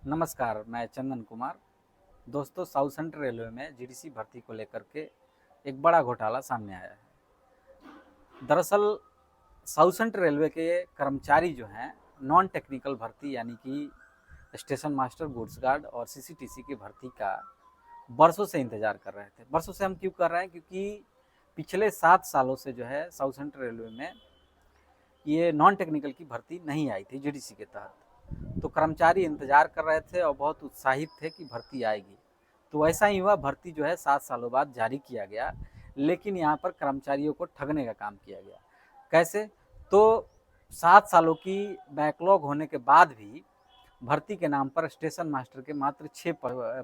नमस्कार, मैं चंदन कुमार। दोस्तों, साउथ सेंट्रल रेलवे में जीडीसी भर्ती को लेकर के एक बड़ा घोटाला सामने आया है। दरअसल साउथ सेंट्रल रेलवे के कर्मचारी जो हैं, नॉन टेक्निकल भर्ती यानी कि स्टेशन मास्टर, गुड्स गार्ड और सीसीटीसी की भर्ती का बरसों से इंतजार कर रहे थे। बरसों से हम क्यों कर रहे हैं? क्योंकि पिछले 7 सालों से जो है साउथ सेंट्रल रेलवे में ये नॉन टेक्निकल की भर्ती नहीं आई थी जीडीसी के तहत। तो कर्मचारी इंतजार कर रहे थे और बहुत उत्साहित थे कि भर्ती आएगी। तो ऐसा ही हुआ, भर्ती जो है 7 सालों बाद जारी किया गया, लेकिन यहाँ पर कर्मचारियों को ठगने का काम किया गया। कैसे? तो 7 सालों की बैकलॉग होने के बाद भी भर्ती के नाम पर स्टेशन मास्टर के मात्र 6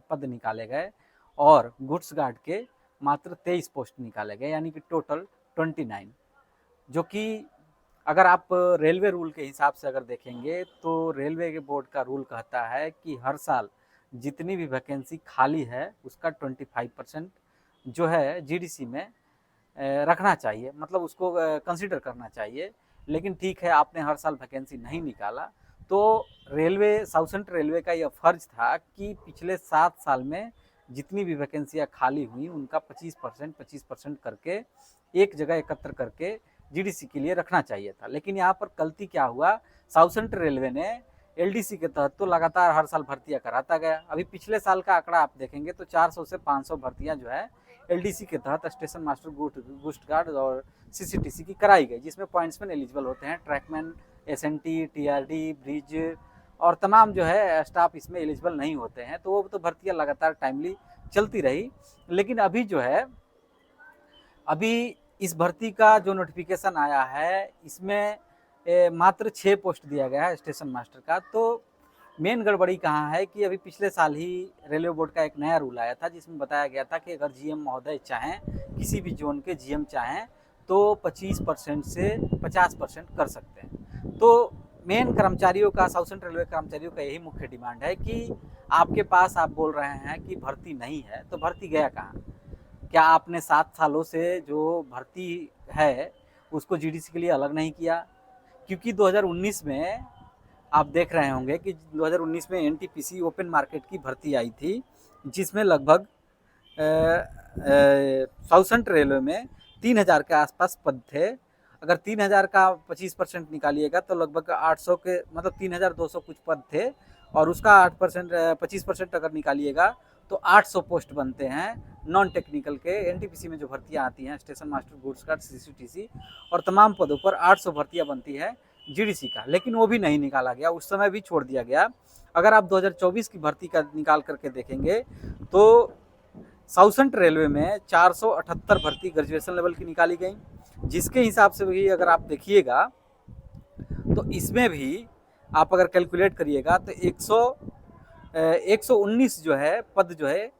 पद निकाले गए और गुड्स गार्ड के मात्र 23 पोस्ट निकाले गए, यानी कि टोटल 29। जो कि अगर आप रेलवे रूल के हिसाब से अगर देखेंगे तो रेलवे के बोर्ड का रूल कहता है कि हर साल जितनी भी वैकेंसी खाली है उसका 25% जो है जीडीसी में रखना चाहिए, मतलब उसको कंसीडर करना चाहिए। लेकिन ठीक है, आपने हर साल वैकेंसी नहीं निकाला, तो रेलवे, साउथ सेंट्रल रेलवे का यह फर्ज था कि पिछले 7 साल में जितनी भी वैकेंसियाँ खाली हुई उनका 25% करके एक जगह एकत्र करके जीडीसी के लिए रखना चाहिए था। लेकिन यहाँ पर गलती क्या हुआ, साउथ सेंट्रल रेलवे ने एलडीसी के तहत तो लगातार हर साल भर्तियां कराता गया। अभी पिछले साल का आंकड़ा आप देखेंगे तो 400 से 500 भर्तियां जो है एलडीसी के तहत स्टेशन मास्टर, गुड्स गार्ड और सीसीटीसी की कराई गई, जिसमें पॉइंट्समैन एलिजिबल होते हैं, ट्रैकमैन, एसएनटी, टीआरडी, ब्रिज और तमाम जो है स्टाफ इसमें एलिजिबल नहीं होते हैं। तो वो तो भर्तियां लगातार टाइमली चलती रही। लेकिन अभी जो है, अभी इस भर्ती का जो नोटिफिकेशन आया है इसमें मात्र 6 पोस्ट दिया गया है स्टेशन मास्टर का। तो मेन गड़बड़ी कहाँ है कि अभी पिछले साल ही रेलवे बोर्ड का एक नया रूल आया था जिसमें बताया गया था कि अगर जीएम महोदय चाहें, किसी भी जोन के जीएम चाहें तो 25% से 50% कर सकते हैं। तो मेन कर्मचारियों का, साउथ सेंट्रल रेलवे कर्मचारियों का यही मुख्य डिमांड है कि आपके पास, आप बोल रहे हैं कि भर्ती नहीं है, तो भर्ती गया कहाँ? क्या आपने 7 सालों से जो भर्ती है उसको जीडीसी के लिए अलग नहीं किया? क्योंकि 2019 में आप देख रहे होंगे कि 2019 में एनटीपीसी ओपन मार्केट की भर्ती आई थी, जिसमें लगभग साउथ सेंट्रल रेलवे में 3000 के आसपास पद थे। अगर 3000 का 25% निकालिएगा तो लगभग 800 के, मतलब 3200 कुछ पद थे, और उसका 8% 25% अगर निकालिएगा तो 800 पोस्ट बनते हैं नॉन टेक्निकल के। एनटीपीसी में जो भर्तियां आती हैं, station master, goods guard, CCTC और तमाम पदों पर 800 भर्तियां बनती है जीडीसी का, लेकिन वो भी नहीं निकाला गया, उस समय भी छोड़ दिया गया। अगर आप 2024 की भर्ती का निकाल करके देखेंगे तो साउथ सेंट्रल रेलवे में 478 भर्ती ग्रेजुएशन लेवल की निकाली गई, जिसके हिसाब से भी अगर आप देखिएगा तो इसमें भी आप अगर कैलकुलेट करिएगा तो 119 जो है पद जो है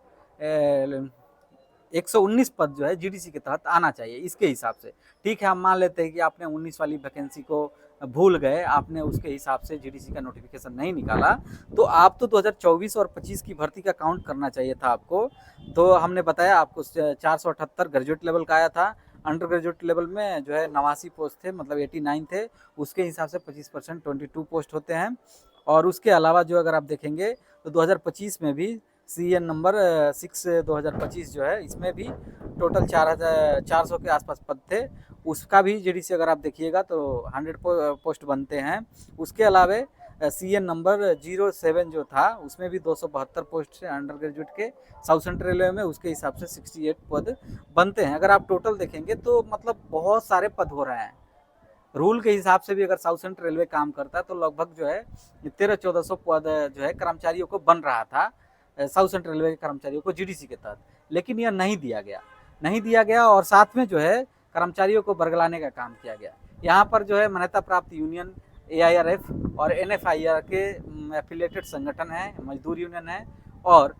119 पद जो है जीडीसी के तहत आना चाहिए इसके हिसाब से। ठीक है, हम मान लेते हैं कि आपने 19 वाली वैकेंसी को भूल गए, आपने उसके हिसाब से जीडीसी का नोटिफिकेशन नहीं निकाला, तो आप तो 2024 और 25 की भर्ती का काउंट करना चाहिए था आपको। तो हमने बताया आपको 478 ग्रेजुएट लेवल का आया था, अंडर ग्रेजुएट लेवल में जो है 89 पोस्ट थे, मतलब 89 थे, उसके हिसाब से 25% 22 पोस्ट होते हैं। और उसके अलावा जो अगर आप देखेंगे तो 2025 में भी सीएन नंबर 6 2025 जो है, इसमें भी टोटल 4400 के आसपास पद थे, उसका भी जीडीसी अगर आप देखिएगा तो 100 पोस्ट बनते हैं। उसके अलावा सीएन नंबर 07 जो था उसमें भी 272 पोस्ट अंडर ग्रेजुएट के साउथ सेंट्रल रेलवे में, उसके हिसाब से 68 पद बनते हैं। अगर आप टोटल देखेंगे तो मतलब बहुत सारे पद हो रहे हैं। रूल के हिसाब से भी अगर साउथ सेंट्रल रेलवे काम करता है तो लगभग जो है 1300-1400 पद जो है कर्मचारियों को बन रहा था, साउथ सेंट्रल रेलवे के कर्मचारियों को जीडीसी के तहत। लेकिन यह नहीं दिया गया और साथ में जो है कर्मचारियों को बरगलाने का काम किया गया। यहाँ पर जो है मान्यता प्राप्त यूनियन एआईआरएफ और एनएफआईआर के एफिलिएटेड संगठन है, मजदूर यूनियन है और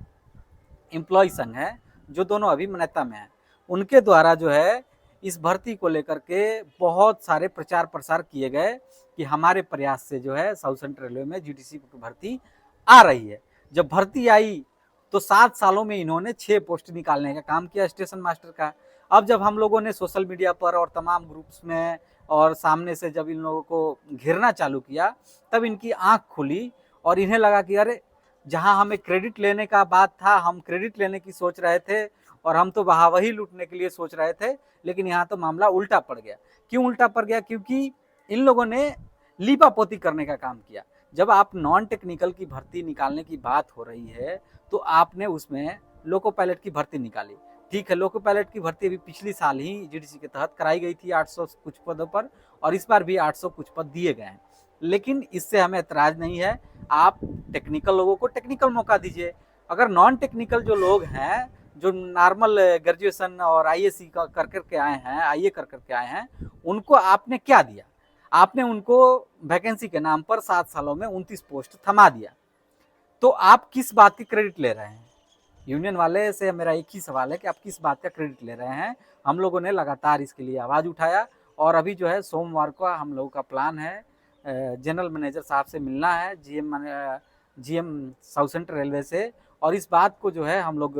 एम्प्लॉय संघ है, जो दोनों अभी मान्यता में है। उनके द्वारा जो है इस भर्ती को लेकर के बहुत सारे प्रचार प्रसार किए गए कि हमारे प्रयास से जो है साउथ सेंट्रल रेलवे में जीडीसी की भर्ती आ रही है। जब भर्ती आई तो 7 सालों में इन्होंने 6 पोस्ट निकालने का काम किया स्टेशन मास्टर का। अब जब हम लोगों ने सोशल मीडिया पर और तमाम ग्रुप्स में और सामने से जब इन लोगों को घेरना चालू किया, तब इनकी आंख खुली और इन्हें लगा कि अरे जहां हमें क्रेडिट लेने का बात था, हम क्रेडिट लेने की सोच रहे थे और हम तो वाहवाही लूटने के लिए सोच रहे थे, लेकिन यहाँ तो मामला उल्टा पड़ गया। क्यों उल्टा पड़ गया? क्योंकि इन लोगों ने लीपापोती करने का काम किया। जब आप नॉन टेक्निकल की भर्ती निकालने की बात हो रही है, तो आपने उसमें लोको पायलट की भर्ती निकाली। ठीक है, लोको पायलट की भर्ती अभी पिछली साल ही जीडीसी के तहत कराई गई थी 800 कुछ पदों पर, और इस बार भी 800 कुछ पद दिए गए हैं। लेकिन इससे हमें ऐतराज नहीं है, आप टेक्निकल लोगों को टेक्निकल मौका दीजिए। अगर नॉन टेक्निकल जो लोग हैं, जो नॉर्मल ग्रेजुएशन और आईएससी कर करके आए हैं, आईए कर करके आए हैं, उनको आपने क्या दिया? आपने उनको वैकेंसी के नाम पर 7 सालों में 29 पोस्ट थमा दिया। तो आप किस बात की क्रेडिट ले रहे हैं? यूनियन वाले से मेरा एक ही सवाल है कि आप किस बात का क्रेडिट ले रहे हैं? हम लोगों ने लगातार इसके लिए आवाज़ उठाया, और अभी जो है सोमवार को हम लोगों का प्लान है, जनरल मैनेजर साहब से मिलना है, जीएम साउथ सेंट्रल रेलवे से, और इस बात को जो है हम लोग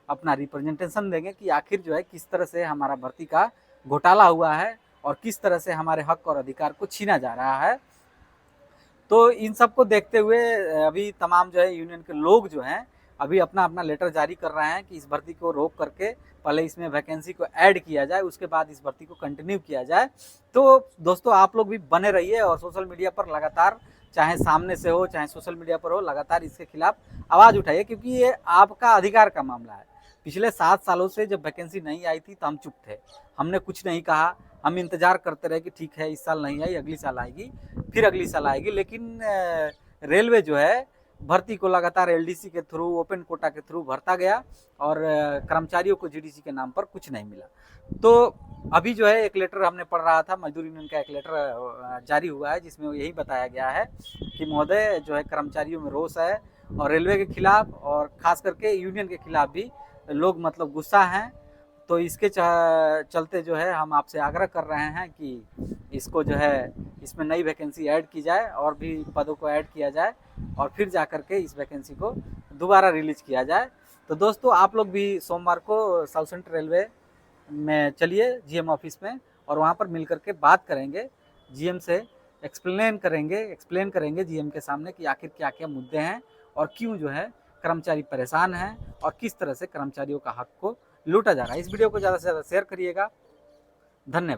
अपना रिप्रेजेंटेशन देंगे कि आखिर जो है किस तरह से हमारा भर्ती का घोटाला हुआ है और किस तरह से हमारे हक और अधिकार को छीना जा रहा है। तो इन सब को देखते हुए अभी तमाम जो है यूनियन के लोग जो हैं, अभी अपना अपना लेटर जारी कर रहे हैं कि इस भर्ती को रोक करके पहले इसमें वैकेंसी को ऐड किया जाए, उसके बाद इस भर्ती को कंटिन्यू किया जाए। तो दोस्तों, आप लोग भी बने रहिए और सोशल मीडिया पर लगातार, चाहे सामने से हो चाहे सोशल मीडिया पर हो, लगातार इसके खिलाफ आवाज़ उठाइए, क्योंकि ये आपका अधिकार का मामला है। पिछले 7 सालों से जब वैकेंसी नहीं आई थी तो हम चुप थे, हमने कुछ नहीं कहा, हम इंतज़ार करते रहे कि ठीक है इस साल नहीं आई, अगली साल आएगी, फिर अगली साल आएगी। लेकिन रेलवे जो है भर्ती को लगातार एलडीसी के थ्रू, ओपन कोटा के थ्रू भरता गया, और कर्मचारियों को जीडीसी के नाम पर कुछ नहीं मिला। तो अभी जो है एक लेटर हमने पढ़ रहा था, मजदूर यूनियन का एक लेटर जारी हुआ है, जिसमें यही बताया गया है कि महोदय जो है कर्मचारियों में रोष है, और रेलवे के खिलाफ और खास करके यूनियन के खिलाफ भी लोग मतलब गुस्सा हैं। तो इसके चलते जो है हम आपसे आग्रह कर रहे हैं कि इसको जो है, इसमें नई वैकेंसी ऐड की जाए और भी पदों को ऐड किया जाए, और फिर जा कर के इस वैकेंसी को दोबारा रिलीज किया जाए। तो दोस्तों, आप लोग भी सोमवार को साउथ सेंट्रल रेलवे में चलिए जीएम ऑफिस में, और वहाँ पर मिल कर के बात करेंगे जीएम से, एक्सप्लेन करेंगे जीएम के सामने कि आखिर क्या क्या मुद्दे हैं और क्यों जो है कर्मचारी परेशान हैं, और किस तरह से कर्मचारियों का हक को लूटा जा रहा है। इस वीडियो को ज़्यादा से ज़्यादा शेयर करिएगा। धन्यवाद।